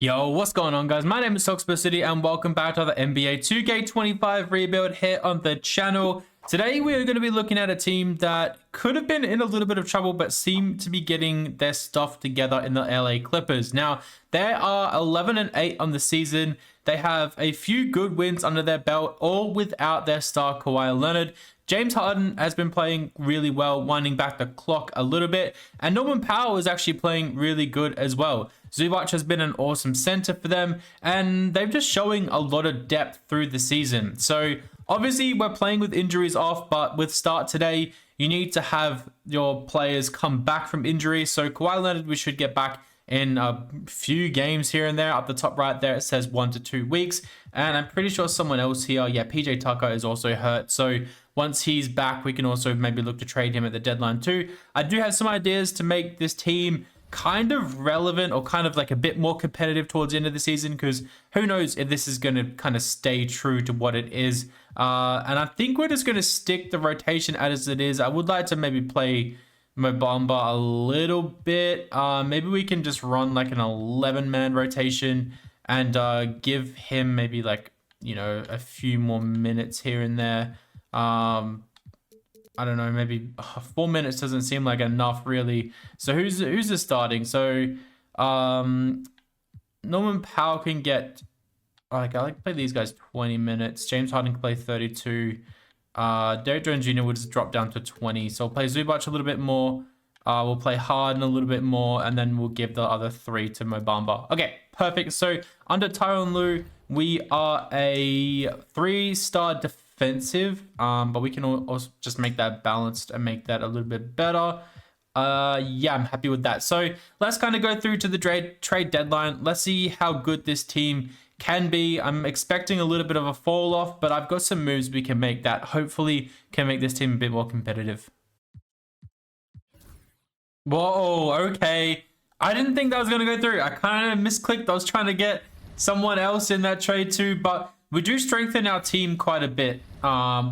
Yo, what's going on, guys? My name is Soxper City and welcome back to the NBA 2K25 rebuild here on the channel. Today we are going to be looking at a team that could have been in a little bit of trouble but seem to be getting their stuff together in the LA Clippers. Now, they are 11-8 on the season. They have a few good wins under their belt, all without their star Kawhi Leonard. James Harden has been playing really well, winding back the clock a little bit, and Norman Powell is actually playing really good as well. Zubac has been an awesome center for them, and they're just showing a lot of depth through the season. So obviously we're playing with injuries off, but with start today, you need to have your players come back from injury. So Kawhi Leonard, we should get back in a few games here and there. Up the top right there, it says 1 to 2 weeks. And I'm pretty sure someone else here, yeah, PJ Tucker is also hurt. So once he's back, we can also maybe look to trade him at the deadline too. I do have some ideas to make this team kind of relevant or kind of like a bit more competitive towards the end of the season, because who knows if this is going to kind of stay true to what it is. And I think we're just going to stick the rotation as it is. I would like to maybe play Mo Bamba a little bit. Maybe we can just run like an 11-man rotation and give him maybe like, you know, a few more minutes here and there. I don't know, maybe 4 minutes doesn't seem like enough really. So who's the starting? So Norman Powell can get, like, I like to play these guys 20 minutes. James Harden can play 32. Derrick Jones Jr. will just drop down to 20. So I'll play Zubac a little bit more. We'll play Harden a little bit more, and then we'll give the other 3 to Mo Bamba. Okay, perfect. So under Tyronn Lue, we are a 3-star defensive, but we can also just make that balanced and make that a little bit better. Yeah, I'm happy with that. So let's kind of go through to the trade deadline. Let's see how good this team can be. I'm expecting a little bit of a fall off, but I've got some moves we can make that hopefully can make this team a bit more competitive. Whoa, okay. I didn't think that was going to go through. I kind of misclicked. I was trying to get someone else in that trade too, but we do strengthen our team quite a bit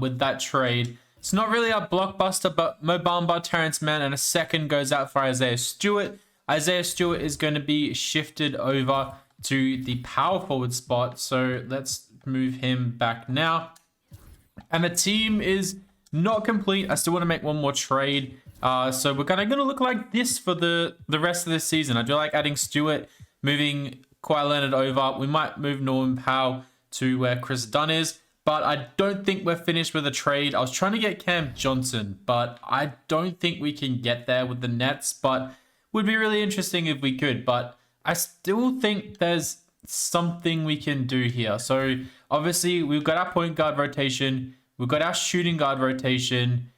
with that trade. It's not really a blockbuster, but Mo Bamba, Terrence Mann, and a second goes out for Isaiah Stewart. Isaiah Stewart is going to be shifted over to the power forward spot. So let's move him back now. And the team is not complete. I still want to make one more trade. So we're kind of going to look like this for the rest of this season. I do like adding Stewart, moving Kawhi Leonard over. We might move Norman Powell to where Chris Dunn is, but I don't think we're finished with a trade. I was trying to get Cam Johnson, but I don't think we can get there with the Nets, but would be really interesting if we could. But I still think there's something we can do here. So obviously we've got our point guard rotation, we've got our shooting guard rotation,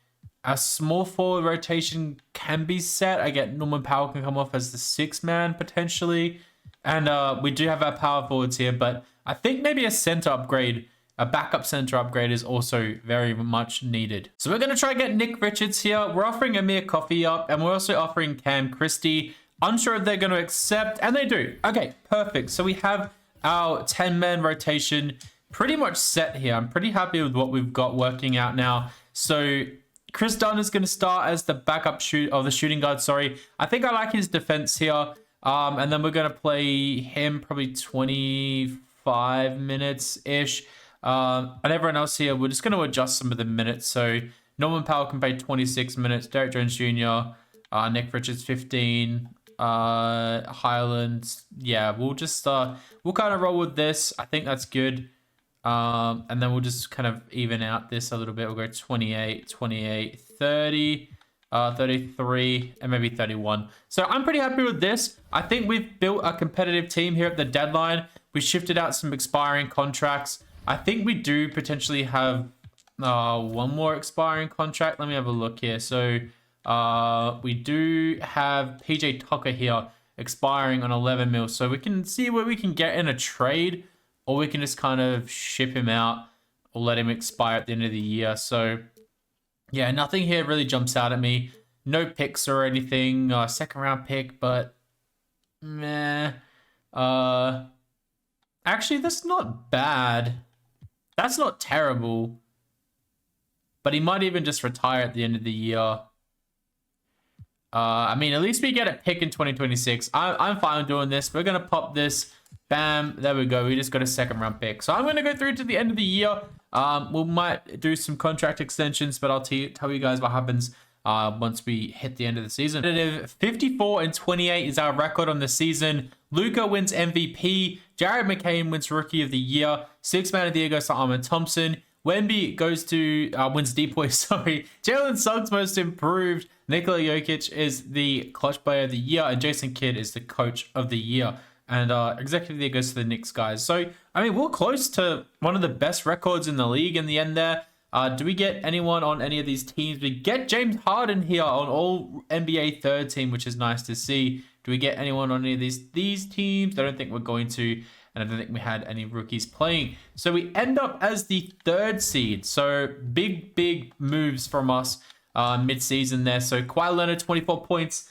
our small forward rotation can be set. I get Norman Powell can come off as the 6-man potentially. And we do have our power forwards here, but I think maybe a center upgrade, a backup center upgrade is also very much needed. So we're going to try and get Nick Richards here. We're offering Amir Coffey up, and we're also offering Cam Christie. Unsure if they're going to accept, and they do. Okay, perfect. So we have our 10-man rotation pretty much set here. I'm pretty happy with what we've got working out now. So Chris Dunn is going to start as the backup the shooting guard, sorry. I think I like his defense here. And then we're going to play him probably 25 minutes-ish. And everyone else here, we're just going to adjust some of the minutes. So Norman Powell can play 26 minutes. Derrick Jones Jr., Nick Richards 15, Highlands. Yeah, we'll just we'll kind of roll with this. I think that's good. And then we'll just kind of even out this a little bit. We'll go 28, 28, 30. 33 and maybe 31. So I'm pretty happy with this. I think we've built a competitive team here at the deadline. We shifted out some expiring contracts. I think we do potentially have one more expiring contract. Let me have a look here. So we do have PJ Tucker here expiring on 11 mil. So we can see where we can get in a trade, or we can just kind of ship him out or let him expire at the end of the year. So yeah, nothing here really jumps out at me. No picks or anything. 2nd round pick, but meh. Actually, that's not bad. That's not terrible. But he might even just retire at the end of the year. I mean, at least we get a pick in 2026. I'm fine doing this. We're going to pop this. Bam. There we go. We just got a second round pick. So I'm going to go through to the end of the year. We might do some contract extensions, but I'll tell you guys what happens once we hit the end of the season. 54-28 is our record on the season. Luka wins MVP. Jared McCain wins Rookie of the Year. Sixth Man of the Year goes to Armin Thompson. Wemby goes to wins Depoy. Sorry, Jalen Suggs Most Improved. Nikola Jokic is the Clutch Player of the Year, and Jason Kidd is the Coach of the Year. And Executive of the Year goes to the Knicks guys. So I mean, we're close to one of the best records in the league in the end there. Do we get anyone on any of these teams? We get James Harden here on all NBA third team, which is nice to see. Do we get anyone on any of these teams? I don't think we're going to. And I don't think we had any rookies playing. So we end up as the third seed. So big moves from us mid-season there. So Kawhi Leonard, 24 points.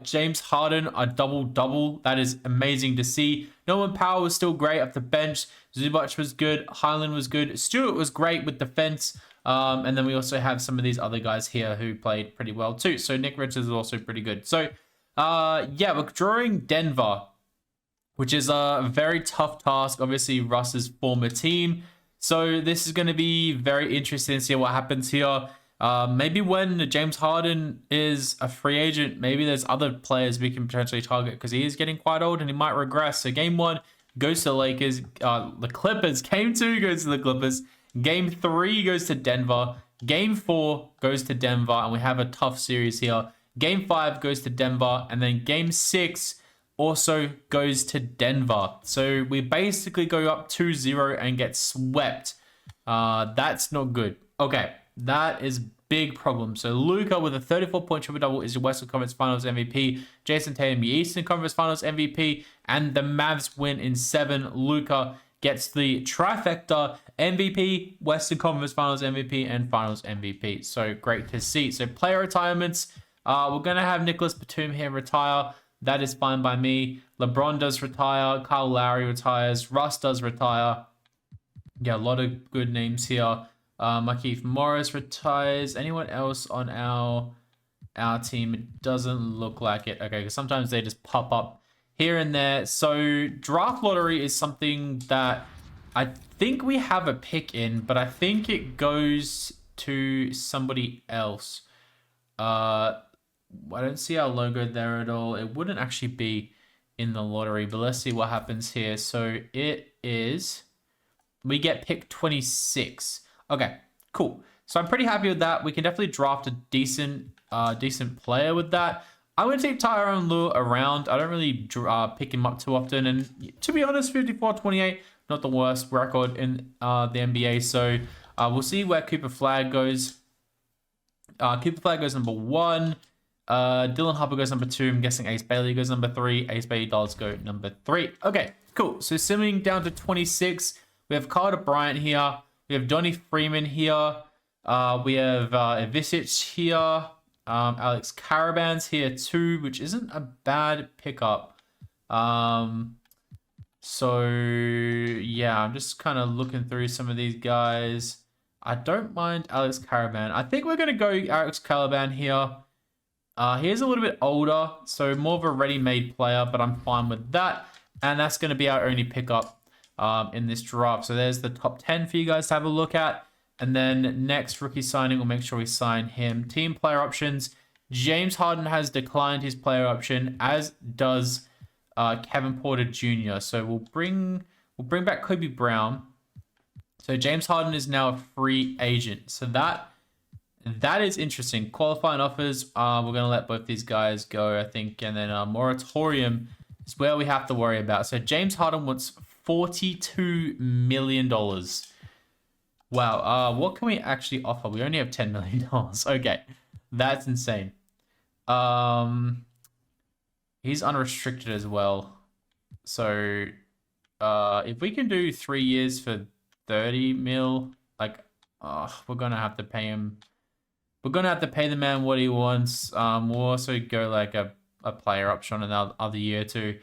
James Harden, a double-double. That is amazing to see. Norman Powell was still great off the bench. Zubac was good. Highland was good. Stewart was great with defense. And then we also have some of these other guys here who played pretty well too. So Nick Richards is also pretty good. So yeah, we're drawing Denver, which is a very tough task. Obviously, Russ's former team. So this is going to be very interesting to see what happens here. Maybe when James Harden is a free agent, maybe there's other players we can potentially target because he is getting quite old and he might regress. So game 1 goes to the Lakers. The Clippers. Game 2 goes to the Clippers. Game 3 goes to Denver. Game 4 goes to Denver. And we have a tough series here. Game 5 goes to Denver. And then game 6 also goes to Denver. So we basically go up 2-0 and get swept. That's not good. Okay, that is big problem. So Luka with a 34-point triple-double is your Western Conference Finals MVP. Jason Tatum, your Eastern Conference Finals MVP. And the Mavs win in 7. Luka gets the trifecta MVP, Western Conference Finals MVP, and Finals MVP. So great to see. So player retirements. We're going to have Nicholas Batum here retire. That is fine by me. LeBron does retire. Kyle Lowry retires. Russ does retire. Yeah, a lot of good names here. Markieff Morris retires. Anyone else on our team? It doesn't look like it. Okay, because sometimes they just pop up here and there. So draft lottery is something that I think we have a pick in, but I think it goes to somebody else. I don't see our logo there at all. It wouldn't actually be in the lottery, but let's see what happens here. So it is, we get pick 26. Okay, cool. So I'm pretty happy with that. We can definitely draft a decent player with that. I'm going to take Tyronn Lue around. I don't really pick him up too often. And to be honest, 54-28, not the worst record in the NBA. So we'll see where Cooper Flagg goes. Cooper Flagg goes number 1. Dylan Harper goes number 2. I'm guessing Ace Bailey goes number 3. Ace Bailey does go number 3. Okay, cool. So simming down to 26. We have Carter Bryant here. We have Donnie Freeman here. We have Ivisic here. Alex Caravan's here too, which isn't a bad pickup. So yeah, I'm just kind of looking through some of these guys. I don't mind Alex Caravan. I think we're going to go Alex Caravan here. He is a little bit older, so more of a ready-made player, but I'm fine with that. And that's going to be our only pickup in this draft. So there's the top 10 for you guys to have a look at. And then next rookie signing, we'll make sure we sign him. Team player options. James Harden has declined his player option, as does Kevin Porter Jr. So we'll bring back Kobe Brown. So James Harden is now a free agent. So that is interesting. Qualifying offers. We're going to let both these guys go, I think. And then moratorium is where we have to worry about. So James Harden wants $42 million. Wow. What can we actually offer? We only have $10 million. Okay. That's insane. He's unrestricted as well. So if we can do 3 years for 30 mil, like, we're going to have to pay him. We're going to have to pay the man what he wants. We'll also go like a player option another year too.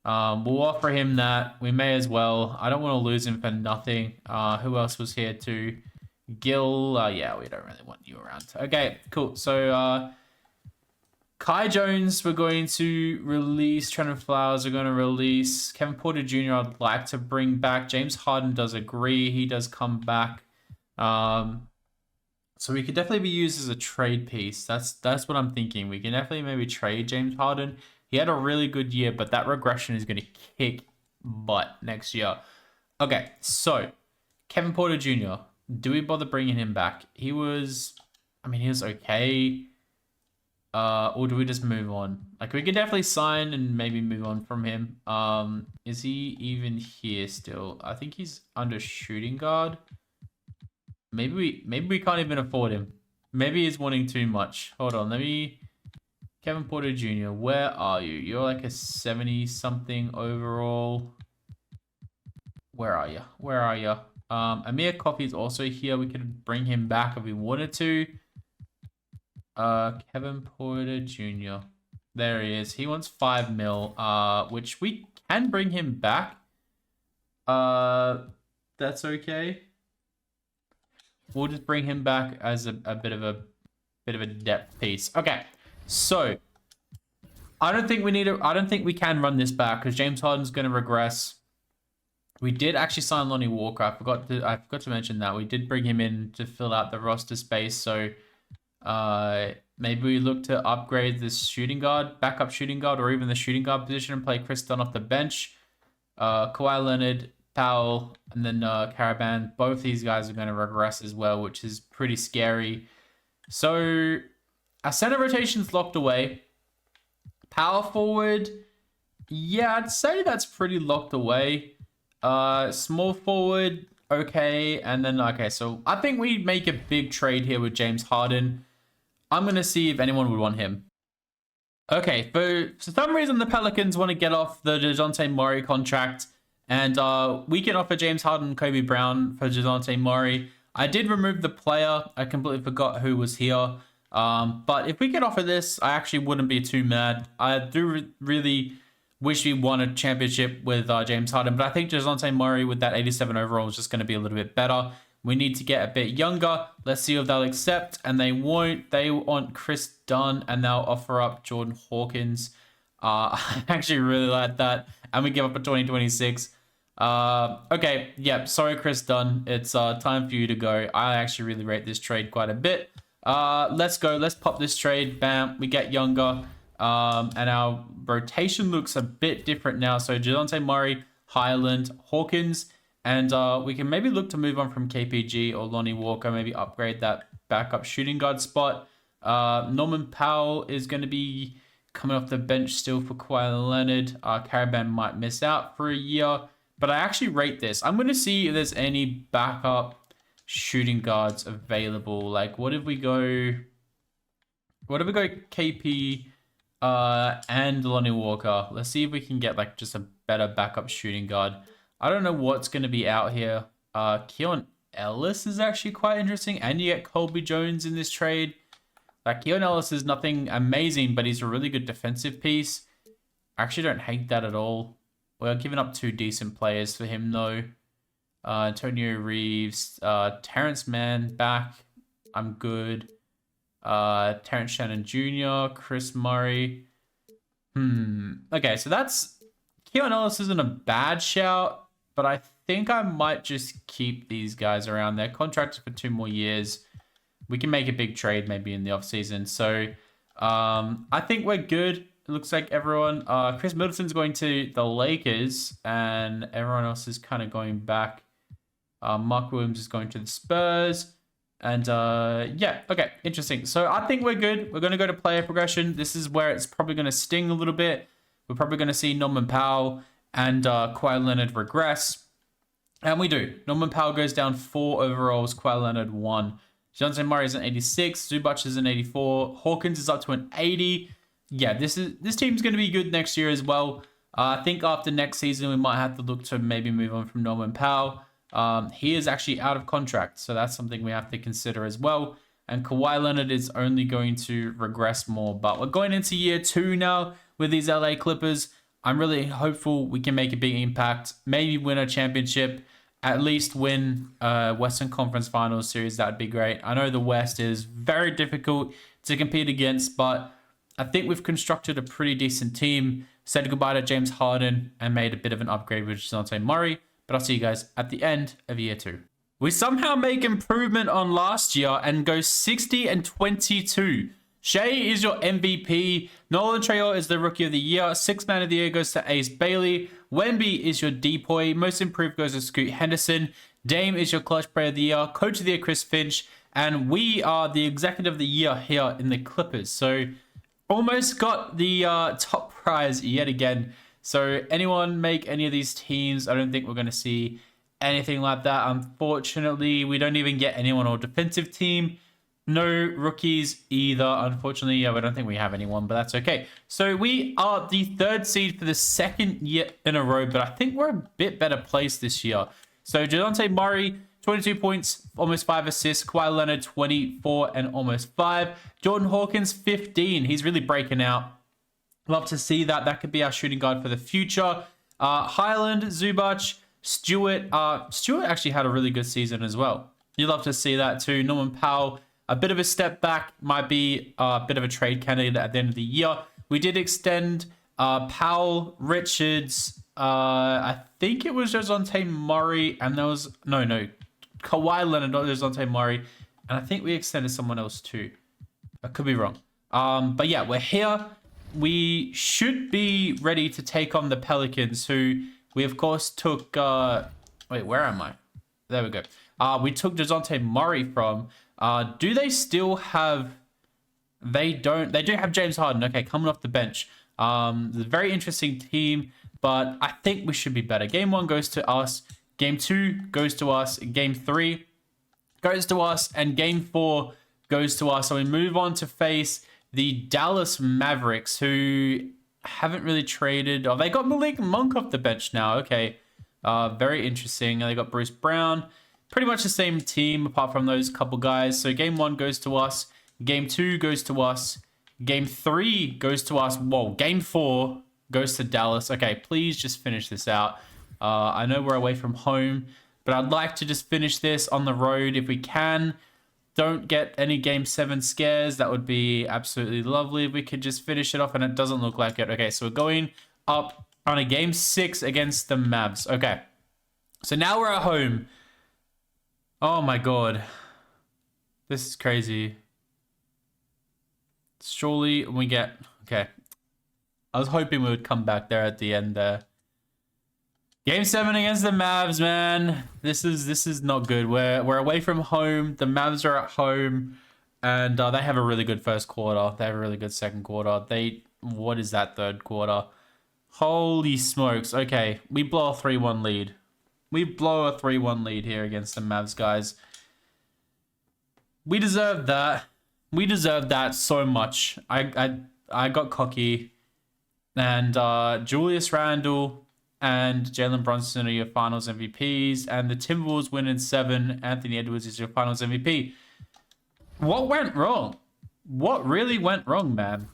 We'll offer him that. We may as well. I don't want to lose him for nothing. Who else was here too? Gil. Yeah, we don't really want you around. Okay, cool. So Kai Jones, we're going to release. Trent Flowers, we're going to release. Kevin Porter Jr., I'd like to bring back. James Harden does agree. He does come back. So we could definitely be used as a trade piece. That's what I'm thinking. We can definitely maybe trade James Harden. He had a really good year, but that regression is going to kick butt next year. Okay, so Kevin Porter Jr., do we bother bringing him back? He was okay. Or do we just move on? Like, we could definitely sign and maybe move on from him. Is he even here still? I think he's under shooting guard. Maybe we can't even afford him. Maybe he's wanting too much. Hold on, Kevin Porter Jr., where are you? You're like a 70-something overall. Where are you? Amir Coffey is also here. We could bring him back if we wanted to. Kevin Porter Jr. There he is. He wants 5 mil, which we can bring him back. That's okay. We'll just bring him back as a bit of a depth piece. Okay, so I don't think we can run this back because James Harden's going to regress. We did actually sign Lonnie Walker. I forgot to mention that. We did bring him in to fill out the roster space. So maybe we look to upgrade this backup shooting guard, or even the shooting guard position and play Chris Dunn off the bench. Kawhi Leonard, Powell, and then Caravan. Both these guys are going to regress as well, which is pretty scary. So our center rotation's locked away. Power forward, yeah, I'd say that's pretty locked away. Small forward, okay. And then, okay, so I think we make a big trade here with James Harden. I'm going to see if anyone would want him. Okay, for some reason, the Pelicans want to get off the DeJounte Murray contract. And we can offer James Harden and Kobe Brown for DeJounte Murray. I did remove the player. I completely forgot who was here. But if we could offer this, I actually wouldn't be too mad. I do really wish we won a championship with James Harden. But I think DeJounte Murray with that 87 overall is just going to be a little bit better. We need to get a bit younger. Let's see if they'll accept. And they won't. They want Chris Dunn, and they'll offer up Jordan Hawkins. I actually really like that. And we give up a 2026. Okay, yeah, sorry, Chris Dunn. It's time for you to go. I actually really rate this trade quite a bit. Let's go. Let's pop this trade. Bam, we get younger. And our rotation looks a bit different now. So DeJounte Murray, Highland, Hawkins, and we can maybe look to move on from KPG or Lonnie Walker, maybe upgrade that backup shooting guard spot. Norman Powell is going to be coming off the bench still for Kawhi Leonard. Caravan might miss out for a year. But I actually rate this. I'm going to see if there's any backup shooting guards available. Like, what if we go KP and Lonnie Walker? Let's see if we can get like just a better backup shooting guard. I don't know what's going to be out here. Keon Ellis is actually quite interesting. And you get Colby Jones in this trade. Like, Keon Ellis is nothing amazing, but he's a really good defensive piece. I actually don't hate that at all. We're giving up 2 decent players for him, though. Antonio Reeves, Terrence Mann back. I'm good. Terrence Shannon Jr., Chris Murray. Okay, so that's... Keon Ellis isn't a bad shout, but I think I might just keep these guys around. They're contracted for 2 more years. We can make a big trade maybe in the offseason. So I think we're good. It looks like everyone, Chris Middleton's going to the Lakers, and everyone else is kind of going back. Mark Williams is going to the Spurs, and yeah, okay, interesting. So I think we're good. We're going to go to player progression. This is where it's probably going to sting a little bit. We're probably going to see Norman Powell and Kawhi Leonard regress, and we do. Norman Powell goes down 4 overalls, Kawhi Leonard 1. DeJounte Murray is an 86, Zubac is an 84, Hawkins is up to an 80. Yeah, this team's going to be good next year as well. I think after next season, we might have to look to maybe move on from Norman Powell. He is actually out of contract, so that's something we have to consider as well. And Kawhi Leonard is only going to regress more. But we're going into year 2 now with these LA Clippers. I'm really hopeful we can make a big impact, maybe win a championship, at least win Western Conference Finals series. That'd be great. I know the West is very difficult to compete against, but I think we've constructed a pretty decent team, said goodbye to James Harden, and made a bit of an upgrade with DeJounte Murray. But I'll see you guys at the end of year 2. We somehow make improvement on last year and go 60-22. Shea is your MVP. Nolan Traore is the Rookie of the Year. Sixth Man of the Year goes to Ace Bailey. Wemby is your Depoy. Most Improved goes to Scoot Henderson. Dame is your Clutch Player of the Year. Coach of the Year, Chris Finch. And we are the Executive of the Year here in the Clippers. So almost got the top prize yet again. So anyone make any of these teams, I don't think we're going to see anything like that. Unfortunately, we don't even get anyone on defensive team. No rookies either. Unfortunately, yeah, I don't think we have anyone, but that's okay. So we are the 3rd seed for the 2nd year in a row, but I think we're a bit better placed this year. So DeJounte Murray, 22 points, almost 5 assists. Kawhi Leonard, 24 and almost 5. Jordan Hawkins, 15. He's really breaking out. Love to see that. That could be our shooting guard for the future. Highland, Zubac, Stewart. Stewart actually had a really good season as well. You love to see that too. Norman Powell, a bit of a step back. Might be a bit of a trade candidate at the end of the year. We did extend Powell, Richards. I think it was DeJounte Murray. And there was... No. Kawhi Leonard, not DeJounte Murray. And I think we extended someone else too. I could be wrong. But yeah, we're here. We should be ready to take on the Pelicans, who we, of course, took... wait, where am I? There we go. We took DeJounte Murray from. Do they still have... They don't. They do have James Harden. Okay, coming off the bench. It's a very interesting team, but I think we should be better. Game 1 goes to us. Game 2 goes to us. Game 3 goes to us. And Game 4 goes to us. So we move on to face the Dallas Mavericks, who haven't really traded. Oh, they got Malik Monk off the bench now. Okay. Very interesting. They got Bruce Brown. Pretty much the same team apart from those couple guys. So Game 1 goes to us. Game 2 goes to us. Game 3 goes to us. Whoa. Game 4 goes to Dallas. Okay, please just finish this out. I know we're away from home, but I'd like to just finish this on the road if we can. Don't get any Game 7 scares. That would be absolutely lovely if we could just finish it off, and it doesn't look like it. Okay, so we're going up on a Game 6 against the Mavs. Okay, so now we're at home. Oh my god. This is crazy. Surely we get... Okay. I was hoping we would come back there at the end there. Game 7 against the Mavs, man. This is not good. We're away from home. The Mavs are at home. And they have a really good first quarter. They have a really good second quarter. What is that third quarter? Holy smokes. Okay, we blow a 3-1 lead. We blow a 3-1 lead here against the Mavs, guys. We deserve that. We deserve that so much. I got cocky. And Julius Randle and Jalen Brunson are your finals MVPs. And the Timberwolves win in 7. Anthony Edwards is your finals MVP. What went wrong? What really went wrong, man?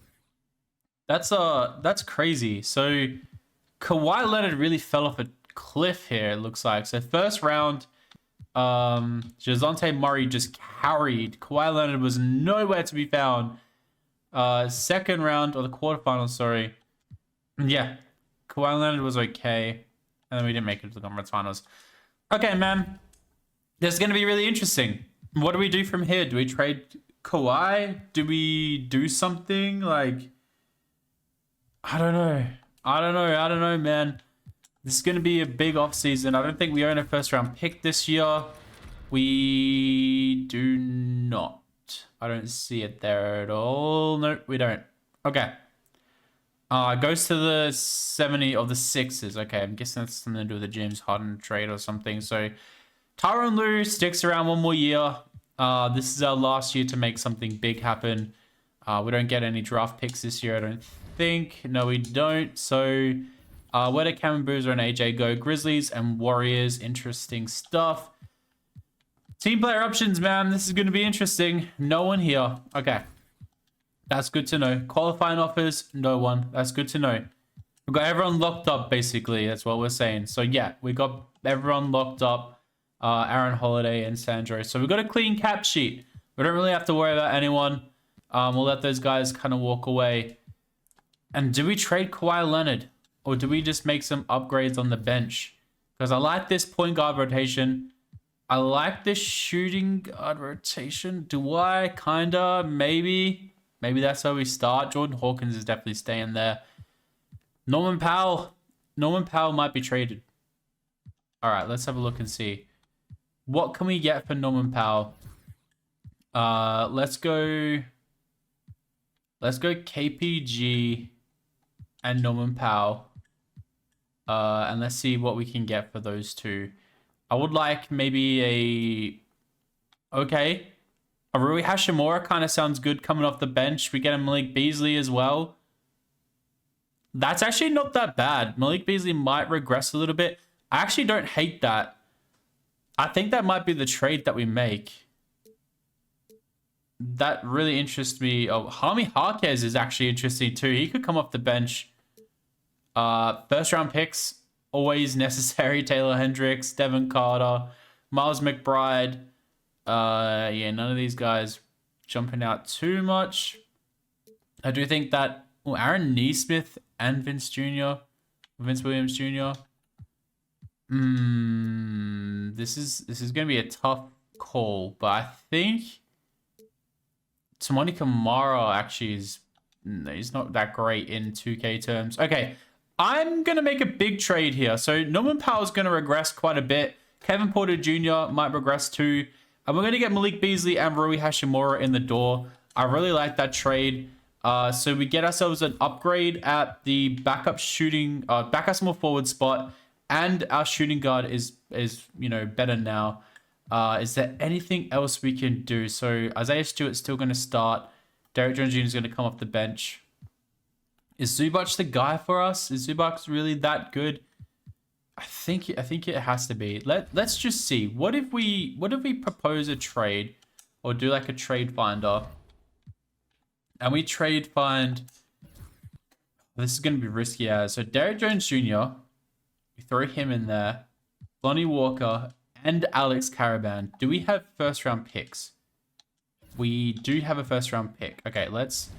That's crazy. So Kawhi Leonard really fell off a cliff here, it looks like. So first round, DeJounte Murray just carried. Kawhi Leonard was nowhere to be found. Second round, or the quarterfinals, sorry. Yeah, Kawhi Leonard was okay. And then we didn't make it to the conference finals. Okay, man. This is going to be really interesting. What do we do from here? Do we trade Kawhi? Do we do something? Like, I don't know, man. This is going to be a big offseason. I don't think we own a first-round pick this year. We do not. I don't see it there at all. Nope, we don't. Okay. Goes to the 70 of the Sixers. Okay, I'm guessing that's something to do with the James Harden trade or something. So, Tyronn Lue sticks around one more year. This is our last year to make something big happen. We don't get any draft picks this year, I don't think. No, we don't. So, where do Cameron Boozer and AJ go? Grizzlies and Warriors. Interesting stuff. Team player options, man. This is going to be interesting. No one here. Okay. That's good to know. Qualifying offers, no one. That's good to know. We've got everyone locked up, basically. That's what we're saying. So, yeah, we got everyone locked up. Aaron Holiday and Sandro. So, we've got a clean cap sheet. We don't really have to worry about anyone. We'll let those guys kind of walk away. And do we trade Kawhi Leonard? Or do we just make some upgrades on the bench? Because I like this point guard rotation. I like this shooting guard rotation. Do I? Kinda. Maybe. Maybe that's how we start. Jordan Hawkins is definitely staying there. Norman Powell. Norman Powell might be traded. All right, let's have a look and see. What can we get for Norman Powell? Let's go KPG and Norman Powell. And let's see what we can get for those two. I would like maybe okay. A Rui Hashimura kind of sounds good coming off the bench. We get a Malik Beasley as well. That's actually not that bad. Malik Beasley might regress a little bit. I actually don't hate that. I think that might be the trade that we make. That really interests me. Oh, Jaime Jaquez is actually interesting too. He could come off the bench. First round picks, always necessary. Taylor Hendricks, Devin Carter, Miles McBride. Yeah, none of these guys jumping out too much. I do think that Aaron Nesmith and Vince Williams Jr. This is gonna be a tough call, but I think Toumani Camara actually he's not that great in 2K terms. Okay, I'm gonna make a big trade here. So Norman Powell's gonna regress quite a bit. Kevin Porter Jr. might regress too. And we're gonna get Malik Beasley and Rui Hashimura in the door. I really like that trade. So we get ourselves an upgrade at the backup small forward spot, and our shooting guard is better now. Is there anything else we can do? So Isaiah Stewart's still going to start. Derrick Jones Jr. is going to come off the bench. Is Zubac the guy for us? Is Zubac really that good? I think it has to be. Let's just see. What if we propose a trade, or do like a trade finder? And we trade find. This is going to be risky as. So Derrick Jones Jr. We throw him in there. Lonnie Walker and Alex Caravan. Do we have first round picks? We do have a first round pick. Okay, let's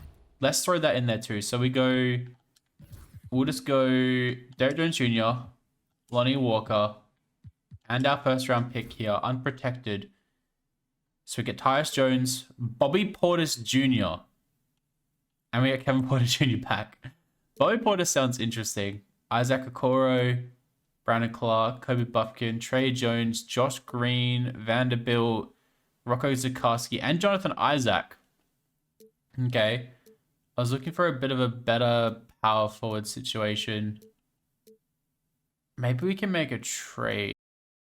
throw that in there too. So we'll just go Derrick Jones Jr., Lonnie Walker, and our first round pick here, unprotected. So we get Tyus Jones, Bobby Portis Jr., and we get Kevin Porter Jr. back. Bobby Portis sounds interesting. Isaac Okoro, Brandon Clark, Kobe Buffkin, Trey Jones, Josh Green, Vanderbilt, Rocco Zikarsky, and Jonathan Isaac. Okay. I was looking for a bit of a better power forward situation. Maybe we can make a trade.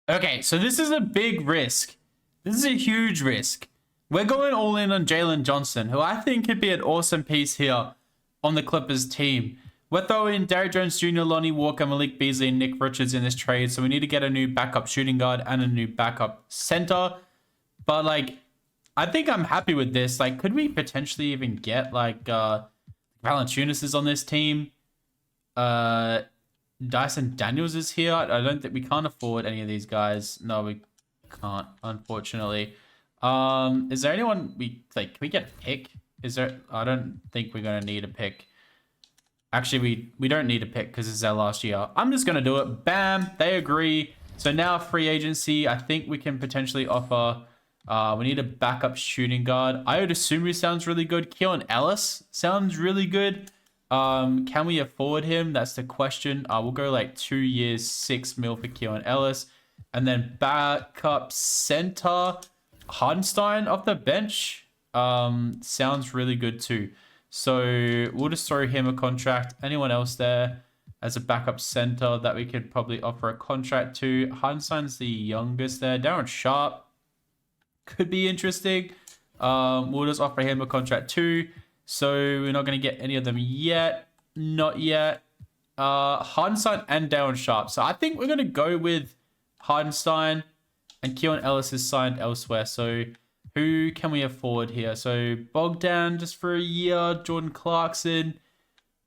Okay, so this is a big risk. This is a huge risk. We're going all in on Jalen Johnson, who I think could be an awesome piece here on the Clippers team. We're throwing Derrick Jones Jr., Lonnie Walker, Malik Beasley, and Nick Richards in this trade. So we need to get a new backup shooting guard and a new backup center. But, like, I think I'm happy with this. Like, could we potentially even get, like, Valanciunas is on this team? Dyson Daniels is here. I don't think we can't afford any of these guys. No, we can't, unfortunately. Is there anyone can we get a pick? I don't think we're going to need a pick. Actually, we don't need a pick because this is our last year. I'm just going to do it. Bam. They agree. So now free agency, I think we can potentially offer... we need a backup shooting guard. I would assume he sounds really good. Keon Ellis sounds really good. Can we afford him? That's the question. We'll go like 2 years, $6 million for Keon Ellis. And then backup center, Hardenstein off the bench. Sounds really good too. So we'll just throw him a contract. Anyone else there as a backup center that we could probably offer a contract to? Hardenstein's the youngest there. Darren Sharp could be interesting. We'll just offer him a contract too. So we're not going to get any of them yet. Not yet. Hardenstein and Darren Sharp. So I think we're going to go with Hardenstein, and Keon Ellis is signed elsewhere. So who can we afford here? So Bogdan just for a year. Jordan Clarkson.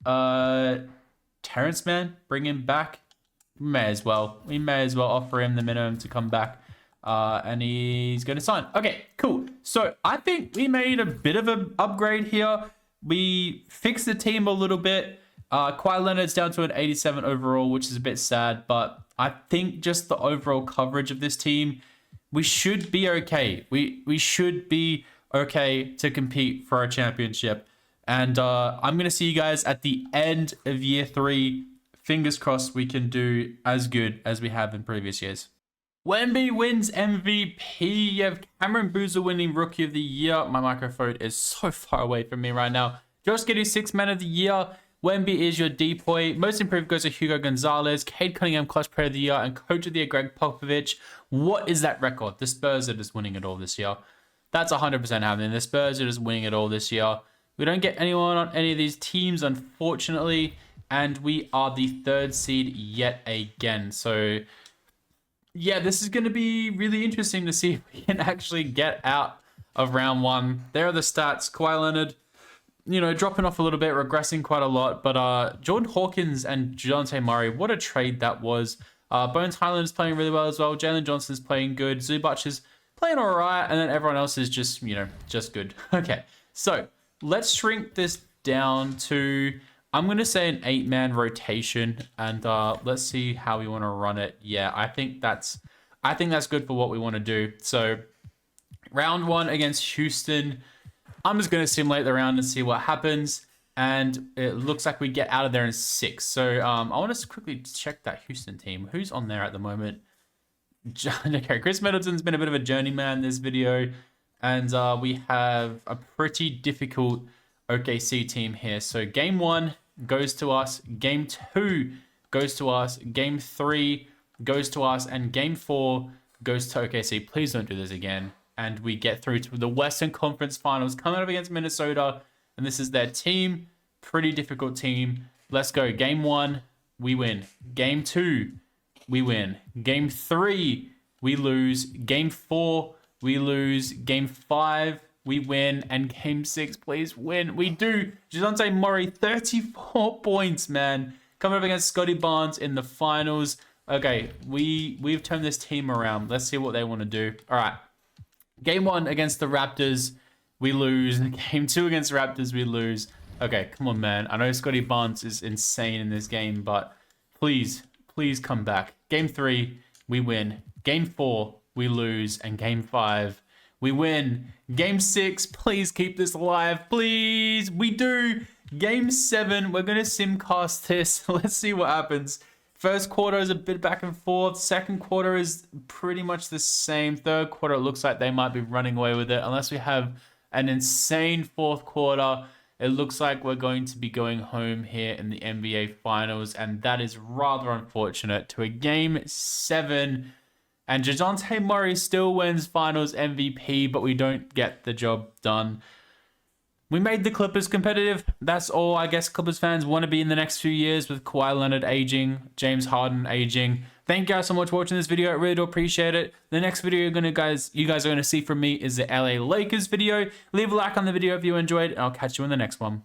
Terrence Mann, bring him back. We may as well offer him the minimum to come back. And he's going to sign. Okay, cool. So I think we made a bit of an upgrade here. We fixed the team a little bit. Kawhi Leonard's down to an 87 overall, which is a bit sad, but I think just the overall coverage of this team, we should be okay. We should be okay to compete for a championship. And I'm going to see you guys at the end of year 3. Fingers crossed we can do as good as we have in previous years. Wemby wins MVP. You have Cameron Boozer winning Rookie of the Year. My microphone is so far away from me right now. Josh Giddey, 6th Man of the Year. Wemby is your DPOY. Most improved goes to Hugo Gonzalez. Cade Cunningham, Clutch Player of the Year. And Coach of the Year, Greg Popovich. What is that record? The Spurs are just winning it all this year. That's 100% happening. The Spurs are just winning it all this year. We don't get anyone on any of these teams, unfortunately. And we are the 3rd seed yet again. So yeah, this is going to be really interesting to see if we can actually get out of round 1. There are the stats. Kawhi Leonard, dropping off a little bit, regressing quite a lot. But Jordan Hawkins and DeJounte Murray, what a trade that was. Bones Highland is playing really well as well. Jalen Johnson's playing good. Zubac is playing all right. And then everyone else is just, just good. Okay, so let's shrink this down to, I'm going to say an 8-man rotation. And let's see how we want to run it. Yeah, I think that's good for what we want to do. So round 1 against Houston. I'm just going to simulate the round and see what happens. And it looks like we get out of there in 6. So I want to quickly check that Houston team. Who's on there at the moment? Okay, Chris Middleton's been a bit of a journeyman this video. And we have a pretty difficult OKC team here. So game 1 goes to us. Game 2 goes to us. Game 3 goes to us. And game 4 goes to OKC. Please don't do this again. And we get through to the Western Conference Finals, coming up against Minnesota. And this is their team. Pretty difficult team. Let's go. Game 1, we win. Game 2, we win. Game 3, we lose. Game 4, we lose. Game 5, we win. And Game 6, please win. We do. DeJounte Murray, 34 points, man. Coming up against Scotty Barnes in the finals. Okay, we've turned this team around. Let's see what they want to do. All right. Game 1 against the Raptors, we lose. Game 2 against the Raptors, we lose. Okay, come on, man. I know Scotty Barnes is insane in this game, but please come back. Game 3, we win. Game 4, we lose. And Game 5, we win. Game 6, please keep this alive. Please, we do. Game 7, we're going to simcast this. Let's see what happens. First quarter is a bit back and forth. Second quarter is pretty much the same. Third quarter, it looks like they might be running away with it. Unless we have an insane fourth quarter, it looks like we're going to be going home here in the NBA Finals. And that is rather unfortunate to a Game 7. And DeJounte Murray still wins Finals MVP, but we don't get the job done. We made the Clippers competitive. That's all I guess Clippers fans want to be in the next few years, with Kawhi Leonard aging, James Harden aging. Thank you guys so much for watching this video. I really do appreciate it. The next video you guys are going to see from me is the LA Lakers video. Leave a like on the video if you enjoyed, and I'll catch you in the next one.